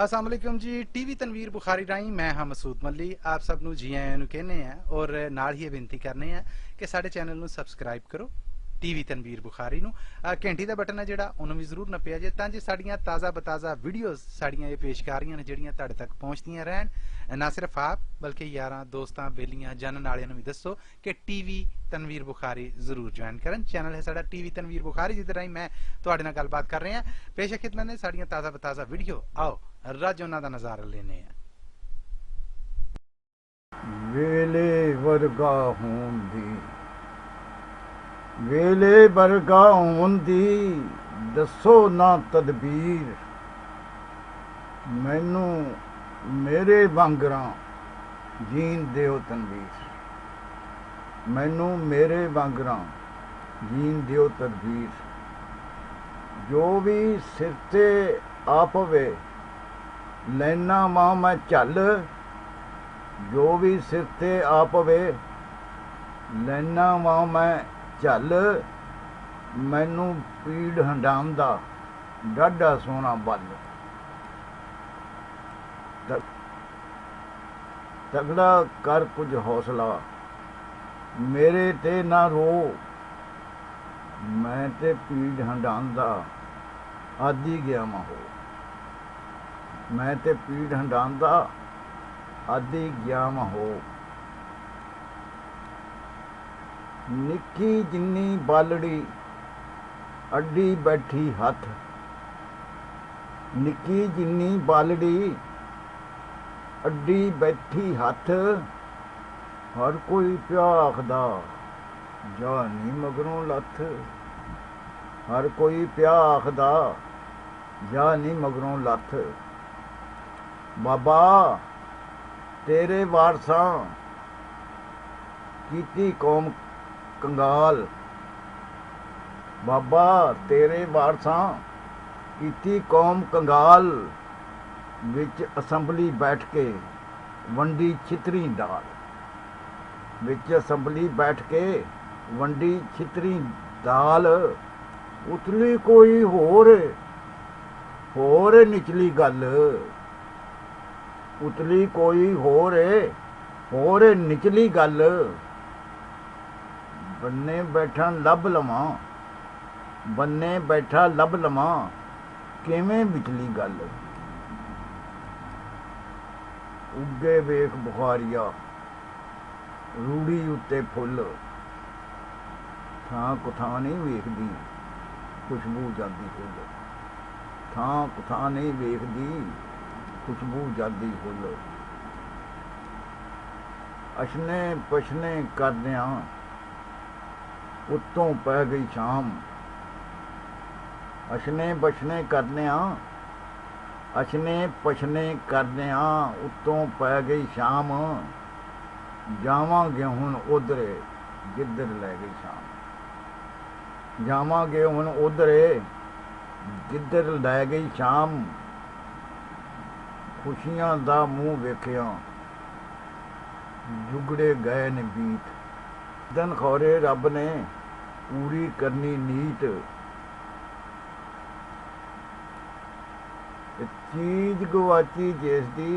अस्सलाम वालेकुम जी। टीवी तनवीर बुखारी राही मैं हाँ मसूद मल्ली आप सब नू जी आयां नू कहने हैं और नाल ही बेनती करने हैं कि साडे चैनल नू सबसक्राइब करो टीवी तनवीर बुखारी नू घंटी दा बटन है जिहड़ा उन्होंने भी जरूर नप्पिया जे तां जे साड़ियां ताज़ा बताज़ा वीडियोज़ साड़ियां ये पेशकारियां ने जिहड़ियां तुहाडे तक पहुंचदियां रहन। ना सिर्फ आप बल्कि यारां दोस्तां बेलियां जानन वालियां नू भी दसो कि टीवी तनवीर बुखारी जरूर ज्वाइन करन। चैनल है साडा टीवी तनवीर बुखारी जिहदे राही मैं तुहाडे नाल गलबात कर रहे हैं। पेश खिदमत ने साड़ियां ताज़ा बताज़ा वीडियो आओ रज उन्हां दा नज़ारा लेने हैं। ਵੇਲੇ ਵਰਗਾ ਹੋਣ ਦੀ ਵੇਲੇ ਵਰਗਾ ਹੋਣ ਦੀ ਦੱਸੋ ਨਾ ਤਦਬੀਰ ਮੈਨੂੰ ਮੇਰੇ ਵਾਂਗਰਾਂ ਜੀਣ ਦਿਓ ਤਨਵੀਰ ਮੈਨੂੰ ਮੇਰੇ ਵਾਂਗਰਾਂ ਜੀਣ ਦਿਓ ਤਦਬੀਰ ਜੋ ਵੀ ਸਿਰ ਤੇ ਆ ਪਵੇ ਲੈਣਾ ਮਾਂ ਮੈਂ ਝੱਲ ਜੋ ਵੀ ਸਿਰ ਤੇ ਆ ਪਵੇ ਲੈਣਾ ਵਾਂ ਮੈਂ ਝੱਲ ਮੈਨੂੰ ਪੀੜ ਹੰਡਾਮ ਦਾ ਡਾਢਾ ਸੋਹਣਾ ਬੱਲ ਤਗੜਾ ਕਰ ਕੁਝ ਹੌਸਲਾ ਮੇਰੇ ਤੇ ਨਾ ਰੋ ਮੈਂ ਤੇ ਪੀੜ ਹੰਡਾਮ ਦਾ ਆਦੀ ਗਿਆ ਮਾਂ ਹੋ ਮੈਂ ਤੇ ਪੀੜ ਹੰਡਾਮ ਦਾ आदि ग्याम हो निक्की जिन्नी बालड़ी अड्डी बैठी हथ निक्की जिन्नी बालड़ी अड्डी बैठी हथ हर कोई प्या आखदा जा नी मगरों लथ हर कोई प्या आखदा जा नी मगरों लथ बाबा तेरे वारसां कीती कौम कंगाल बाबा तेरे वारसां कीती कौम कंगाल विच असैंबली बैठ के वंडी छितरी दाल विच असैंबली बैठ के वंडी छितरी दाल उतली कोई होर निचली गल उतली कोई होर निचली गल बन्ने बैठा लभ लवां बन्ने बैठा लभ लवां किवें विचली गल उगे वेख बुखारिया रूड़ी उत्ते फुल थां कुथां नहीं वेखदी खुशबू जांदी फुल थां कुथां नहीं वेखदी खुशबू जादी फुल अशने पशने करदियां उत्तों पै गई शाम अशने बशने करदियां अशने पशने करदियां उत्तों पै गई शाम जावांगे हुण उधरे जिधर लै गई शाम जावांगे हुण उधरे जिधर लै गई शाम खुशियां दा मूँह वेखिया जुगड़े गए ने बीत दन खौरे रब ने पूरी करनी नीत चीज गवाची जिसदी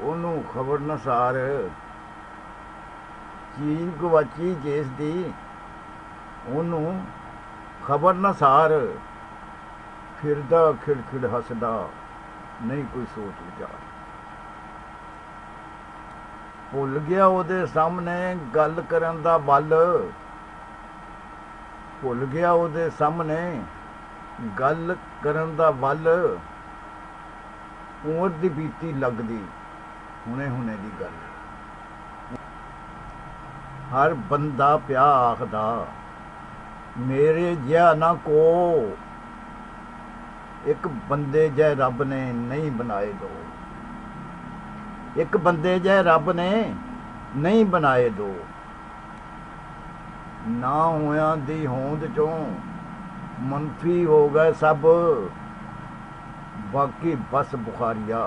ओनू खबर नसार चीज गवाची जिसदी ओनू खबर नसार फिरदा खिड़खिड़ हसदा नहीं कोई सोच विचार भुल गया ओदे सामने गल करन दा बल भुल गया ओदे सामने गल करन दा बल उमर दी बीती लगदी हुणे हुणे दी गल हर बंदा प्या आखदा मेरे जिहा ना को एक बंदे जै रब ने नहीं बनाए दो एक बंदे जै रब ने नहीं बनाए दो ना होया दी होंद चों मनफी हो गए सब बाकी बस बुखारिया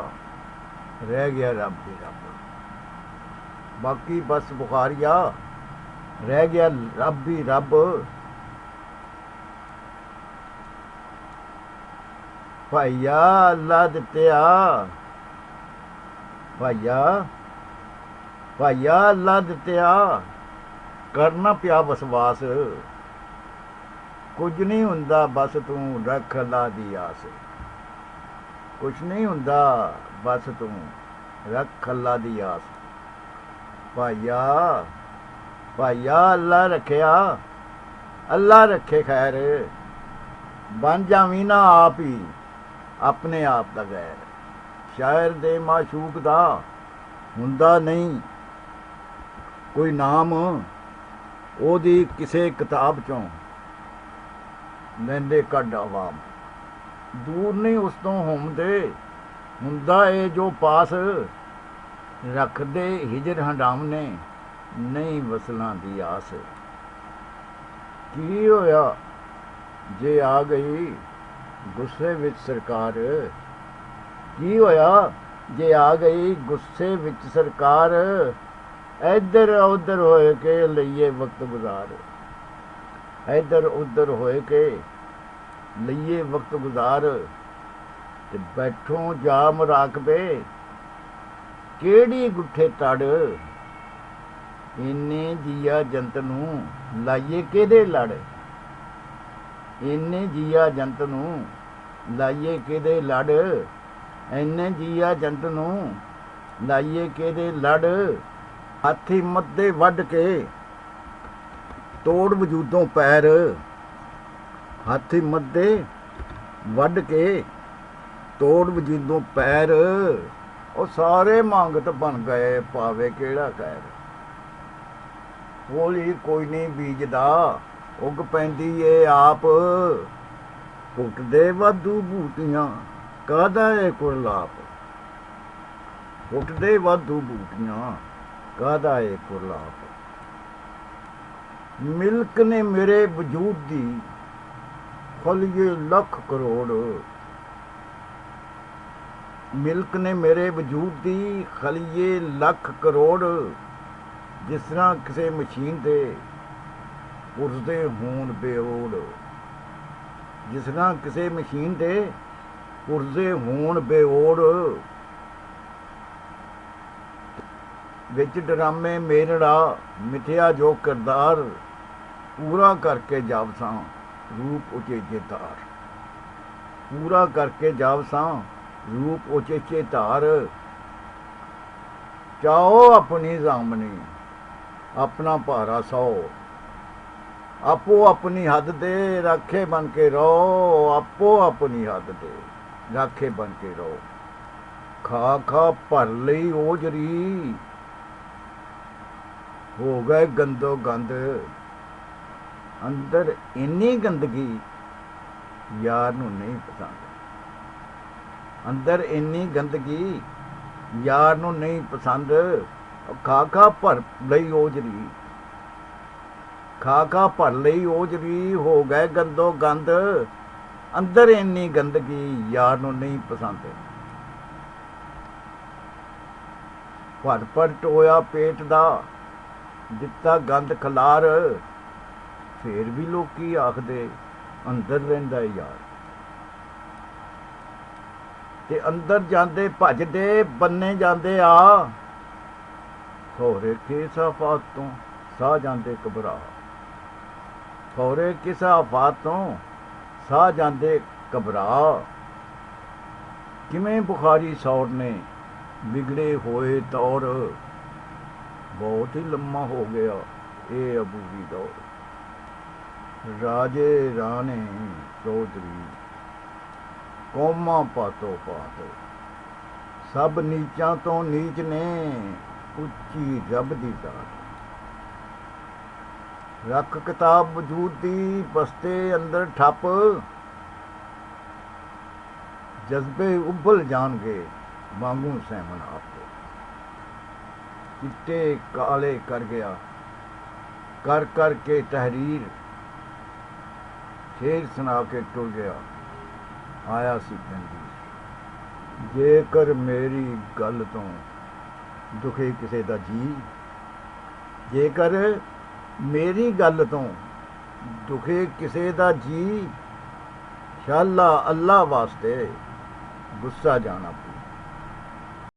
रह गया रब ही रब बाकी बस बुखारिया रह गया रब ही रब भाईया अल्लाह दित्तिया ਭਾਈਆ ਭਾਈਆ ਅੱਲਾ ਦਿੱਤਿਆ ਕਰਨਾ ਪਿਆ ਵਿਸ਼ਵਾਸ ਕੁਝ ਨਹੀਂ ਹੁੰਦਾ ਬਸ ਤੂੰ ਰੱਖ ਅੱਲਾ ਦੀ ਆਸ ਕੁਛ ਨਹੀਂ ਹੁੰਦਾ ਬਸ ਤੂੰ ਰੱਖ ਅੱਲਾ ਦੀ ਆਸ ਭਾਈਆ ਭਾਈਆ ਅੱਲਾ ਰੱਖਿਆ ਅੱਲਾ ਰੱਖੇ ਖੈਰ ਬਣ ਜਾਵੀਂ ਨਾ ਆਪ ਹੀ ਆਪਣੇ ਆਪ ਦਾ ਗੈਰ ਸ਼ਾਇਰ ਦੇ ਮਾਸ਼ੂਕ ਦਾ ਹੁੰਦਾ ਨਹੀਂ ਕੋਈ ਨਾਮ ਉਹਦੀ ਕਿਸੇ ਕਿਤਾਬ ਚੋਂ ਲੈਂਦੇ ਕੱਢ ਆਵਾਮ ਦੂਰ ਨਹੀਂ ਉਸ ਤੋਂ ਹੁੰਦੇ ਹੁੰਦਾ ਇਹ ਜੋ ਪਾਸ ਰੱਖਦੇ ਹਿਜਰ ਹੰਡਾਵਨੇ ਨਹੀਂ ਵਸਲਾਂ ਦੀ ਆਸ ਕੀ ਹੋਇਆ ਜੇ ਆ ਗਈ ਗੁੱਸੇ ਵਿੱਚ ਸਰਕਾਰ ਕੀ ਹੋਇਆ ਜੇ ਆ ਗਈ ਗੁੱਸੇ ਵਿੱਚ ਸਰਕਾਰ ਇੱਧਰ ਉੱਧਰ ਹੋਏ ਕੇ ਲਈਏ ਵਕਤ ਗੁਜ਼ਾਰ ਇੱਧਰ ਉੱਧਰ ਹੋਏ ਕੇ ਲਈਏ ਵਕਤ ਗੁਜ਼ਾਰ ਤੇ ਬੈਠੋ ਜਾਮ ਰਾਖਬੇ ਕਿਹੜੀ ਗੁੱਠੇ ਤੜ ਇੰਨੇ ਜੀਆ ਜੰਤ ਨੂੰ ਲਾਈਏ ਕਿਹਦੇ ਲੜ ਇੰਨੇ ਜੀਆ ਜੰਤ ਨੂੰ ਲਾਈਏ ਕਿਹਦੇ ਲੜ ਇੰਨੇ ਜੀਆ ਜੰਤ ਨੂੰ ਲਾਈਏ ਕਿਹਦੇ ਲੜ ਹਾਥੀ ਮੱਦੇ ਵੱਢ ਕੇ ਤੋੜ ਵਜੂਦੋਂ ਪੈਰ ਹਾਥੀ ਮੱਦੇ ਵੱਢ ਕੇ ਤੋੜ ਵਜੂਦੋਂ ਪੈਰ ਉਹ ਸਾਰੇ ਮੰਗਤ ਬਣ ਗਏ ਪਾਵੇ ਕਿਹੜਾ ਕਹਿਰ ਹੋਲੀ ਕੋਈ ਨਹੀਂ ਬੀਜਦਾ ਉਗ ਪੈਂਦੀ ਏ ਆਪ ਫੁੱਟਦੇ ਵਾਧੂ ਬੂਟੀਆਂ ਕਾਹਦਾ ਏ ਕੁਰਲਾਪ ਫੁੱਟਦੇ ਵਾਧੂ ਬੂਟੀਆਂ ਕਾਹਦਾ ਏ ਕੁਰਲਾਪ ਮਿਲਕ ਨੇ ਮੇਰੇ ਵਜੂਦ ਦੀ ਖਲੀਏ ਲੱਖ ਕਰੋੜ ਮਿਲਕ ਨੇ ਮੇਰੇ ਵਜੂਦ ਦੀ ਖਲੀਏ ਲੱਖ ਕਰੋੜ ਜਿਸ ਤਰ੍ਹਾਂ ਕਿਸੇ ਮਸ਼ੀਨ ਦੇ ਪੁਰਜ਼ੇ ਹੋਣ ਬੇਓੜ ਜਿਸ ਤਰ੍ਹਾਂ ਕਿਸੇ ਮਸ਼ੀਨ ਦੇ ਪੁਰਜ਼ੇ ਹੋਣ ਬੇਓੜ ਵਿੱਚ ਡਰਾਮੇ ਮੇਰੜਾ ਮਿਥਿਆ ਜੋ ਕਿਰਦਾਰ ਪੂਰਾ ਕਰਕੇ ਜਾਵਸਾਂ ਰੂਪ ਉਚੇਚੇ ਧਾਰ ਪੂਰਾ ਕਰਕੇ ਜਾਵਸਾਂ ਰੂਪ ਉਚੇਚੇ ਧਾਰ ਚਾਓ ਆਪਣੀ ਸਾਹਮਣੇ ਆਪਣਾ ਭਾਰਾ ਸੌ ਆਪੋ ਆਪਣੀ ਹੱਦ ਤੇ ਰਾਖੇ ਬਣ ਕੇ ਰਹੋ ਆਪੋ ਆਪਣੀ ਹੱਦ ਤੇ ਰਾਖੇ ਬਣ ਕੇ ਰਹੋ ਖਾ ਖਾ ਭਰ ਲਈ ਓਜਰੀ ਹੋ ਗਏ ਗੰਦੋ ਗੰਦ ਅੰਦਰ ਇੰਨੀ ਗੰਦਗੀ ਯਾਰ ਨੂੰ ਨਹੀਂ ਪਸੰਦ ਅੰਦਰ ਇੰਨੀ ਗੰਦਗੀ ਯਾਰ ਨੂੰ ਨਹੀਂ ਪਸੰਦ ਖਾ ਖਾ ਭਰ ਲਈ ਓਜਰੀ ਖਾ ਖਾ ਭਰ ਲਈ ਓਜਰੀ ਹੋ ਗਏ ਗੰਦੋ ਗੰਦ ਅੰਦਰ ਇੰਨੀ ਗੰਦਗੀ ਯਾਰ ਨੂੰ ਨਹੀਂ ਪਸੰਦ ਭਰ ਭਰ ਟੋਇਆ ਪੇਟ ਦਾ ਦਿੱਤਾ ਗੰਦ ਖਲਾਰ ਫੇਰ ਵੀ ਲੋਕੀ ਆਖਦੇ ਅੰਦਰ ਰਹਿੰਦਾ ਯਾਰ ਤੇ ਅੰਦਰ ਜਾਂਦੇ ਭੱਜਦੇ ਬੰਨੇ ਜਾਂਦੇ ਆ ਹੋਰੇ ਕਿਸ ਆਫਤ ਤੋਂ ਸਾਹ ਜਾਂਦੇ ਘਬਰਾ ਹੋਰੇ ਕਿਸ ਆਫਤ ਤੋਂ ਸਾਹ ਜਾਂਦੇ ਘਬਰਾ ਕਿਵੇਂ ਬੁਖਾਰੀ ਸੌਰ ਨੇ ਵਿਗੜੇ ਹੋਏ ਤੌਰ ਬਹੁਤ ਹੀ ਲੰਮਾ ਹੋ ਗਿਆ ਇਹ ਅਬੂਗੀ ਦੌਰ ਰਾਜੇ ਰਾਣੇ ਚੌਧਰੀ ਕੌਮਾਂ ਪਾਤੋ ਪਾਤ ਸਭ ਨੀਚਾਂ ਤੋਂ ਨੀਚ ਨੇ ਉੱਚੀ ਰੱਬ ਦੀ ਦਾਤ ਰੱਖ ਕਿਤਾਬ ਵਜੂਦ ਦੀ ਬਸਤੇ ਅੰਦਰ ਠੱਪ ਜਜ਼ਬੇ ਉੱਭਲ ਜਾਣਗੇ ਵਾਂਗੂ ਸਹਿਮਨ ਆਪ ਚਿੱਟੇ ਕਾਲੇ ਕਰ ਗਿਆ ਕਰ ਕਰ ਕੇ ਤਹਿਰੀਰ ਸ਼ੇਰ ਸੁਣਾ ਕੇ ਟੁਰ ਗਿਆ ਆਇਆ ਸੀ ਪਿੰਡੀ ਜੇਕਰ ਮੇਰੀ ਗੱਲ ਤੋਂ ਦੁਖੇ ਕਿਸੇ ਦਾ ਜੀ ਜੇਕਰ ਮੇਰੀ ਗੱਲ ਤੋਂ ਦੁਖੇ ਕਿਸੇ ਦਾ ਜੀ ਸ਼ਾਲਾ ਅੱਲਾ ਵਾਸਤੇ ਗੁੱਸਾ ਜਾਣਾ ਪਊ